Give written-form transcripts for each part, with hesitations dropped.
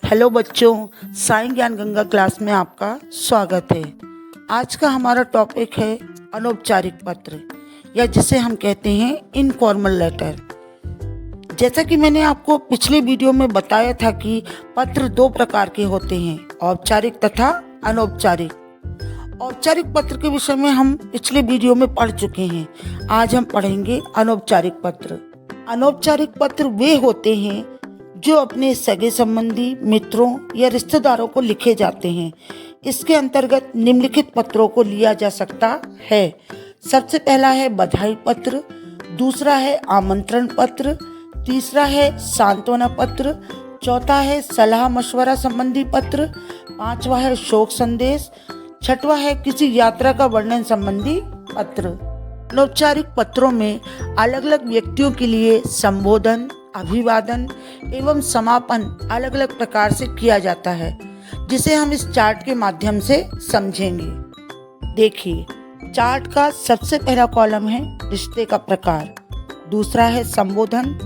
Hello बच्चों, साई ज्ञान Ganga class में आपका स्वागत है। आज का हमारा टॉपिक है अनौपचारिक पत्र या जिसे हम कहते हैं इनफॉर्मल लेटर। जैसा कि मैंने आपको पिछले वीडियो में बताया था कि पत्र दो प्रकार के होते हैं, औपचारिक तथा अनौपचारिक। औपचारिक पत्र के विषय में हम पिछले वीडियो में पढ़ चुके हैं। आज हम पढ़ेंगे अनौपचारिक पत्र। अनौपचारिक पत्र वे होते हैं जो अपने सगे संबंधी, मित्रों या रिश्तेदारों को लिखे जाते हैं। इसके अंतर्गत निम्नलिखित पत्रों को लिया जा सकता है। सबसे पहला है बधाई पत्र, दूसरा है आमंत्रण पत्र, तीसरा है सांत्वना पत्र, चौथा है सलाह मशवरा संबंधी पत्र, पांचवा है शोक संदेश, छठवा है किसी यात्रा का वर्णन संबंधी पत्र। अनौपचारिक पत्रों में अलग अलग व्यक्तियों के लिए संबोधन, अभिवादन एवं समापन अलग अलग प्रकार से किया जाता है, जिसे हम इस चार्ट के माध्यम से समझेंगे। देखिए, चार्ट का सबसे पहला कॉलम है रिश्ते का प्रकार, दूसरा है संबोधन।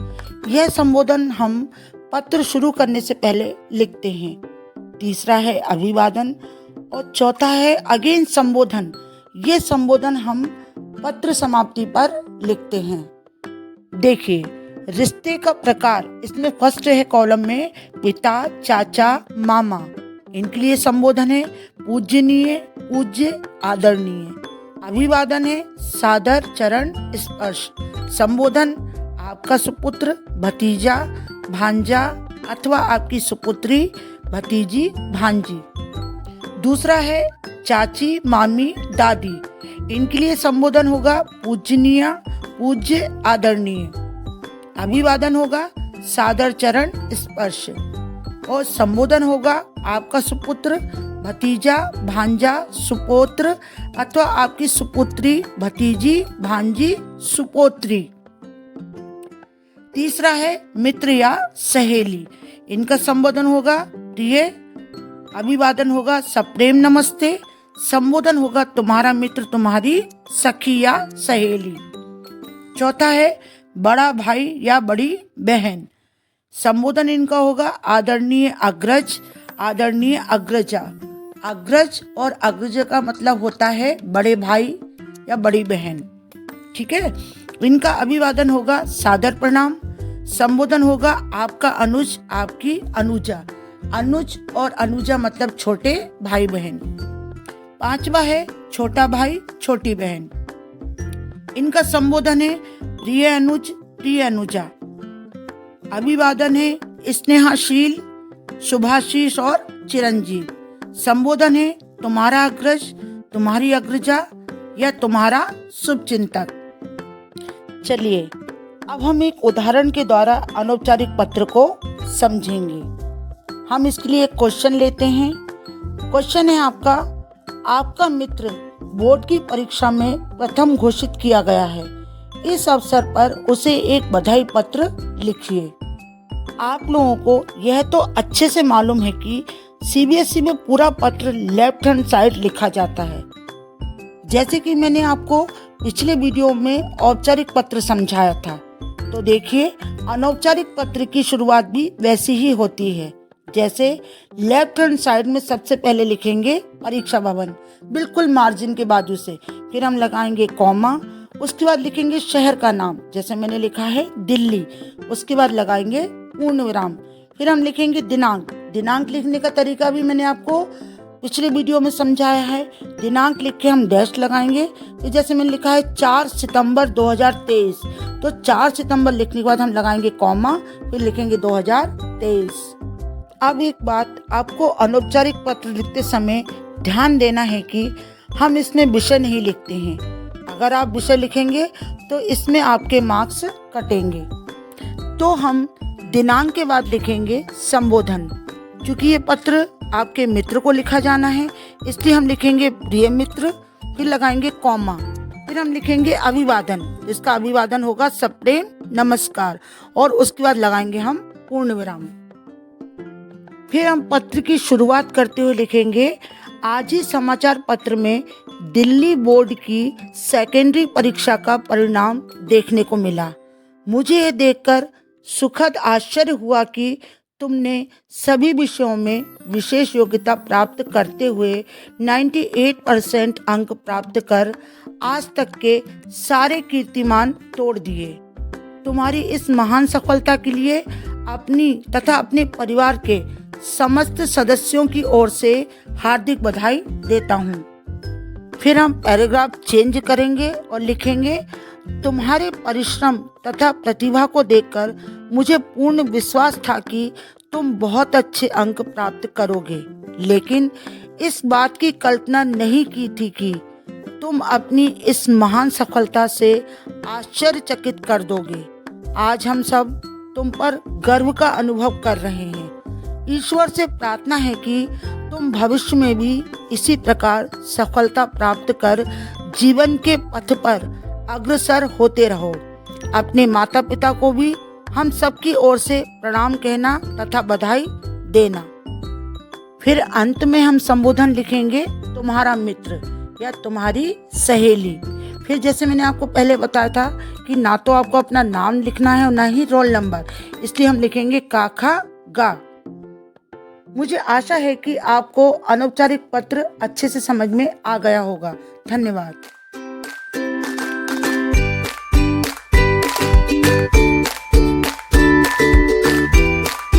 यह संबोधन हम पत्र शुरू करने से पहले लिखते हैं। तीसरा है अभिवादन और चौथा है अगेन संबोधन। यह संबोधन हम पत्र समाप्ति पर लिखते हैं। देखिए, रिश्ते का प्रकार, इसमें फर्स्ट है कॉलम में पिता, चाचा, मामा। इनके लिए संबोधन है पूजनीय, पूज्य, आदरणीय। अभिवादन है सादर, चरण, स्पर्श। संबोधन आपका सुपुत्र, भतीजा, भांजा अथवा आपकी सुपुत्री, भतीजी, भांजी। दूसरा है चाची, मामी, दादी। इनके लिए संबोधन होगा पूजनीय, पूज्य, आदरणीय। अभिवादन होगा सादर, चरण, स्पर्श। और संबोधन होगा आपका सुपुत्र, भतीजा, भांजा, सुपोत्र अथवा आपकी सुपुत्री, भतीजी, भांजी, सुपोत्री। तीसरा है मित्र या सहेली। इनका संबोधन होगा प्रिय। अभिवादन होगा सप्रेम नमस्ते। संबोधन होगा तुम्हारा मित्र, तुम्हारी सखी या सहेली। चौथा है बड़ा भाई या बड़ी बहन। संबोधन इनका होगा आदरणीय अग्रज, आदरणीय अग्रजा। अग्रज और अग्रजा का मतलब होता है बड़े भाई या बड़ी बहन। ठीक है। इनका अभिवादन होगा सादर प्रणाम। संबोधन होगा आपका अनुज, आपकी अनुजा। अनुज और अनुजा मतलब छोटे भाई बहन। पांचवा है छोटा भाई, छोटी बहन। इनका संबोधन है प्रिय अनुज, प्रिय अनुजा। अभिवादन है स्नेहाशील, शुभाशीष और चिरंजीव। संबोधन है तुम्हारा अग्रज, तुम्हारी अग्रजा या तुम्हारा शुभचिंतक। चलिए, अब हम एक उदाहरण के द्वारा अनौपचारिक पत्र को समझेंगे। हम इसके लिए एक क्वेश्चन लेते हैं। क्वेश्चन है आपका मित्र बोर्ड की परीक्षा में प्रथम घोषित किया गया है। इस अवसर पर उसे एक बधाई पत्र लिखिए। आप लोगों को यह तो अच्छे से मालूम है कि सीबीएसई में पूरा पत्र लेफ्ट हैंड साइड लिखा जाता है। जैसे कि मैंने आपको पिछले वीडियो में औपचारिक पत्र समझाया था, तो देखिए अनौपचारिक पत्र की शुरुआत भी वैसी ही होती है। जैसे लेफ्ट हैंड साइड में सबसे पहले लिखेंगे परीक्षा भवन, बिल्कुल मार्जिन के बाजू से। फिर हम लगाएंगे कॉमा, उसके बाद लिखेंगे शहर का नाम, जैसे मैंने लिखा है दिल्ली। उसके बाद लगाएंगे पूर्ण विराम। फिर हम लिखेंगे दिनांक। दिनांक लिखने का तरीका भी मैंने आपको पिछले वीडियो में समझाया है। दिनांक लिख के हम डैश लगाएंगे। तो जैसे मैंने लिखा है 4 सितंबर 2023, तो 4 सितंबर लिखने के बाद हम लगाएंगे कॉमा, फिर लिखेंगे 2023। अब एक बात आपको अनौपचारिक पत्र लिखते समय ध्यान देना है कि हम इसमें विषय नहीं लिखते हैं। अगर आप विषय लिखेंगे तो इसमें आपके मार्क्स कटेंगे। तो हम दिनांक के बाद लिखेंगे संबोधन। क्योंकि ये पत्र आपके मित्र को लिखा जाना है, इसलिए हम लिखेंगे प्रिय मित्र, फिर लगाएंगे कॉमा, फिर हम लिखेंगे अभिवादन। इसका अभिवादन होगा सप्रेम नमस्कार, और उसके बाद लगाएंगे हम पूर्ण विराम। फिर हम पत्र की शुरुआत करते हुए लिखेंगे आज ही समाचार पत्र में दिल्ली बोर्ड की सेकेंडरी परीक्षा का परिणाम देखने को मिला। मुझे ये देखकर सुखद आश्चर्य हुआ कि तुमने सभी विषयों में विशेष योग्यता प्राप्त करते हुए 98% अंक प्राप्त कर आज तक के सारे कीर्तिमान तोड़ दिए। तुम्हारी इस महान सफलता के लिए अपनी तथा अपने परिवार के समस्त सदस्यों की ओर से हार्दिक बधाई देता हूँ। फिर हम पैराग्राफ चेंज करेंगे और लिखेंगे, तुम्हारे परिश्रम तथा प्रतिभा को देखकर मुझे पूर्ण विश्वास था कि तुम बहुत अच्छे अंक प्राप्त करोगे, लेकिन इस बात की कल्पना नहीं की थी कि तुम अपनी इस महान सफलता से आश्चर्यचकित कर दोगे। आज हम सब तुम पर गर्व का अनुभव कर रहे हैं। ईश्वर से प्रार्थना है कि तुम भविष्य में भी इसी प्रकार सफलता प्राप्त कर जीवन के पथ पर अग्रसर होते रहो। अपने माता पिता को भी हम सबकी ओर से प्रणाम कहना तथा बधाई देना। फिर अंत में हम संबोधन लिखेंगे, तुम्हारा मित्र या तुम्हारी सहेली। फिर जैसे मैंने आपको पहले बताया था कि ना तो आपको अपना नाम लिखना है और ना ही रोल नंबर, इसलिए हम लिखेंगे काखा गा। मुझे आशा है कि आपको अनौपचारिक पत्र अच्छे से समझ में आ गया होगा। धन्यवाद।